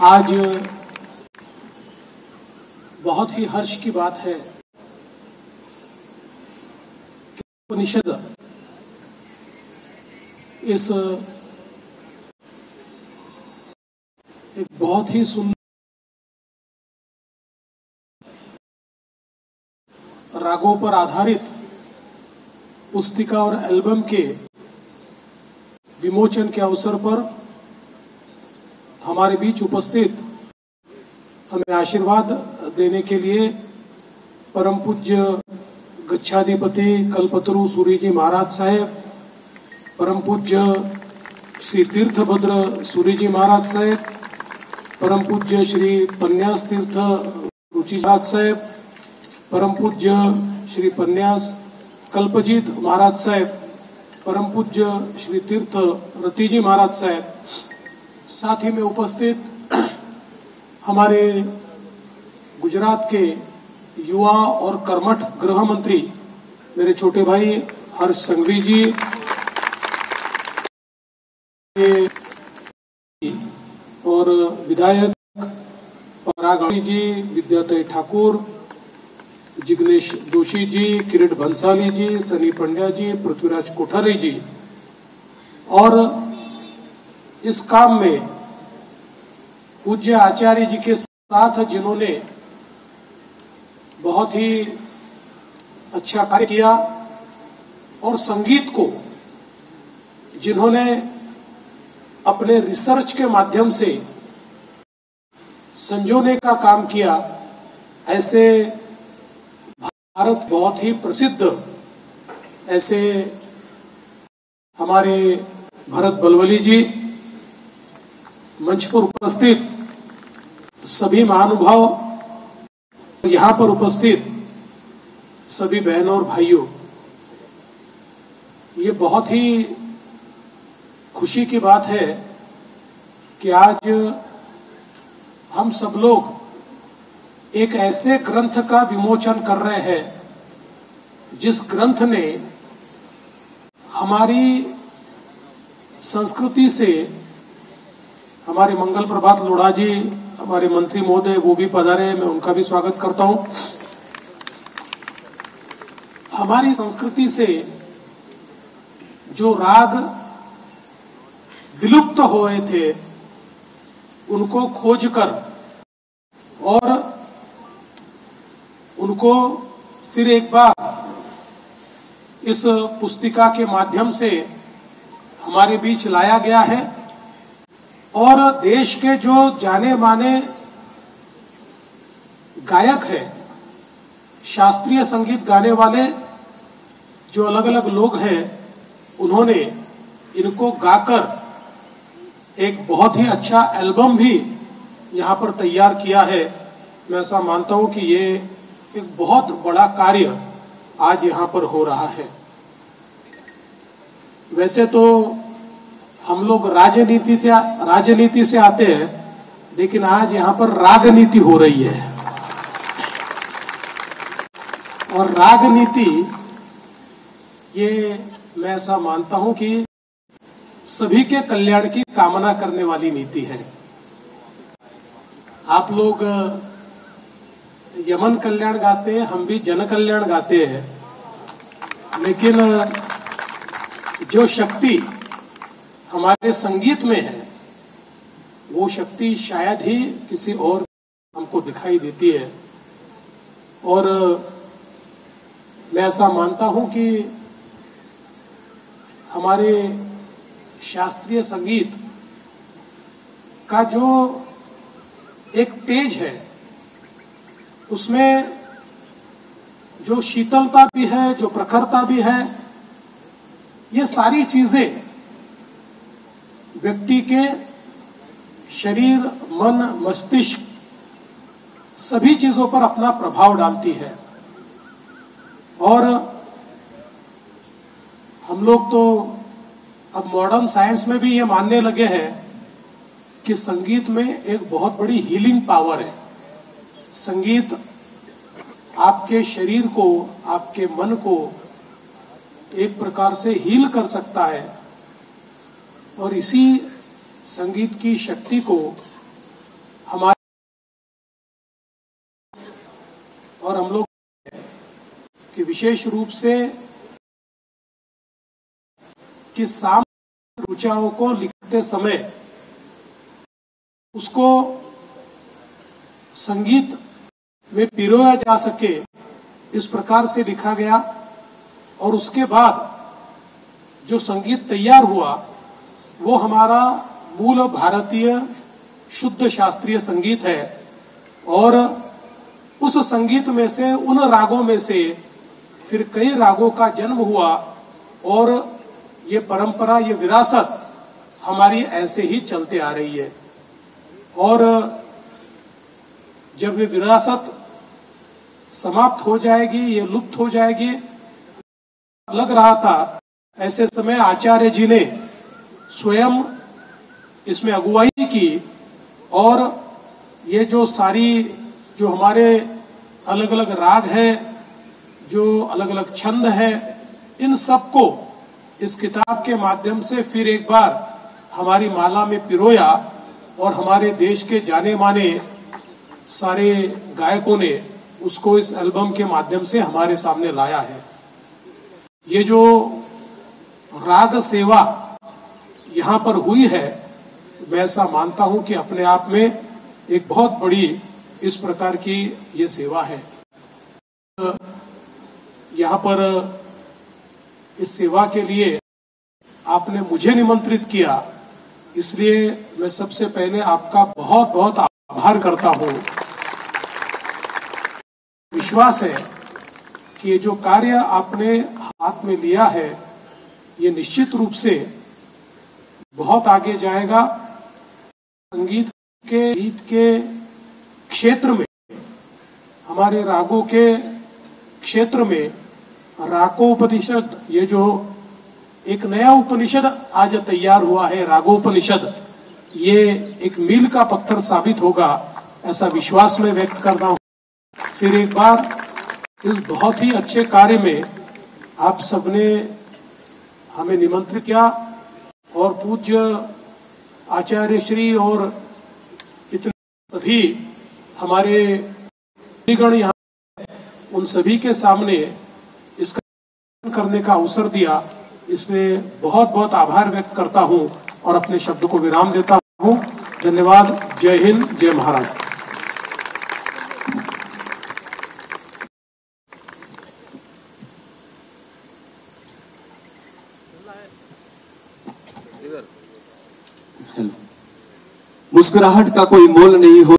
आज बहुत ही हर्ष की बात है कि उपनिषद इस एक बहुत ही सुंदर रागों पर आधारित पुस्तिका और एल्बम के विमोचन के अवसर पर हमारे बीच उपस्थित हमें आशीर्वाद देने के लिए परम पूज्य गच्छाधिपति कल्पतरु सूरी जी महाराज साहेब, परम पूज्य श्री तीर्थभद्र सूरी जी महाराज साहेब, परम पूज्य श्री पन्यास तीर्थ रुचि महाराज साहेब, परम पूज्य श्री पन्यास कल्पजीत महाराज साहेब, परम पूज्य श्री तीर्थ रति जी महाराज साहेब, साथ ही में उपस्थित हमारे गुजरात के युवा और कर्मठ गृह मंत्री मेरे छोटे भाई हर्ष संघवी जी और विधायक परागणी जी, विद्यातय ठाकुर, जिग्नेश दोषी जी, किरीट भंसाली जी, सनी पंड्या जी, पृथ्वीराज कोठारी जी और इस काम में पूज्य आचार्य जी के साथ जिन्होंने बहुत ही अच्छा कार्य किया और संगीत को जिन्होंने अपने रिसर्च के माध्यम से संजोने का काम किया, ऐसे भारत बहुत ही प्रसिद्ध ऐसे हमारे भरत बलवली जी, मंच पर उपस्थित सभी महानुभाव, यहाँ पर उपस्थित सभी बहनों और भाइयों, ये बहुत ही खुशी की बात है कि आज हम सब लोग एक ऐसे ग्रंथ का विमोचन कर रहे हैं जिस ग्रंथ ने हमारी संस्कृति से, हमारे मंगल प्रभात लोढ़ा जी हमारे मंत्री महोदय वो भी पधारे, मैं उनका भी स्वागत करता हूं, हमारी संस्कृति से जो राग विलुप्त हो रहे थे उनको खोजकर और उनको फिर एक बार इस पुस्तिका के माध्यम से हमारे बीच लाया गया है और देश के जो जाने माने गायक हैं, शास्त्रीय संगीत गाने वाले जो अलग अलग लोग हैं, उन्होंने इनको गाकर एक बहुत ही अच्छा एल्बम भी यहाँ पर तैयार किया है। मैं ऐसा मानता हूँ कि ये एक बहुत बड़ा कार्य आज यहाँ पर हो रहा है। वैसे तो हम लोग राजनीति से आते हैं, लेकिन आज यहाँ पर रागनीति हो रही है और रागनीति ये मैं ऐसा मानता हूँ कि सभी के कल्याण की कामना करने वाली नीति है। आप लोग यमन कल्याण गाते हैं, हम भी जन कल्याण गाते हैं, लेकिन जो शक्ति हमारे संगीत में है वो शक्ति शायद ही किसी और हमको दिखाई देती है। और मैं ऐसा मानता हूं कि हमारे शास्त्रीय संगीत का जो एक तेज है, उसमें जो शीतलता भी है, जो प्रखरता भी है, ये सारी चीजें व्यक्ति के शरीर, मन, मस्तिष्क सभी चीजों पर अपना प्रभाव डालती है। और हम लोग तो अब मॉडर्न साइंस में भी ये मानने लगे हैं कि संगीत में एक बहुत बड़ी हीलिंग पावर है। संगीत आपके शरीर को, आपके मन को एक प्रकार से हील कर सकता है और इसी संगीत की शक्ति को और हम लोग कि विशेष रूप से कि सामान्य रुचाओं को लिखते समय उसको संगीत में पिरोया जा सके, इस प्रकार से लिखा गया। और उसके बाद जो संगीत तैयार हुआ वो हमारा मूल भारतीय शुद्ध शास्त्रीय संगीत है। और उस संगीत में से, उन रागों में से फिर कई रागों का जन्म हुआ और ये परंपरा, ये विरासत हमारी ऐसे ही चलते आ रही है। और जब ये विरासत समाप्त हो जाएगी, ये लुप्त हो जाएगी, लग रहा था ऐसे समय आचार्य जी ने स्वयं इसमें अगुवाई की और ये जो सारी जो हमारे अलग अलग राग हैं, जो अलग अलग छंद हैं, इन सबको इस किताब के माध्यम से फिर एक बार हमारी माला में पिरोया और हमारे देश के जाने माने सारे गायकों ने उसको इस एल्बम के माध्यम से हमारे सामने लाया है। ये जो राग सेवा यहाँ पर हुई है, मैं ऐसा मानता हूँ कि अपने आप में एक बहुत बड़ी इस प्रकार की ये सेवा है। यहाँ पर इस सेवा के लिए आपने मुझे निमंत्रित किया, इसलिए मैं सबसे पहले आपका बहुत बहुत आभार करता हूँ। विश्वास है कि ये जो कार्य आपने हाथ में लिया है ये निश्चित रूप से बहुत आगे जाएगा। संगीत के गीत के क्षेत्र में, हमारे रागों के क्षेत्र में रागोपनिषद, ये जो एक नया उपनिषद आज तैयार हुआ है रागोपनिषद, ये एक मील का पत्थर साबित होगा, ऐसा विश्वास मैं व्यक्त करता हूँ। फिर एक बार इस बहुत ही अच्छे कार्य में आप सबने हमें निमंत्रित किया और पूज्य आचार्य श्री और इतने सभी हमारे गण यहाँ, उन सभी के सामने इसका करने का अवसर दिया, इसलिए बहुत बहुत आभार व्यक्त करता हूँ और अपने शब्द को विराम देता हूँ। धन्यवाद। जय हिंद, जय महाराष्ट्र। मुस्कुराहट का कोई मोल नहीं हो।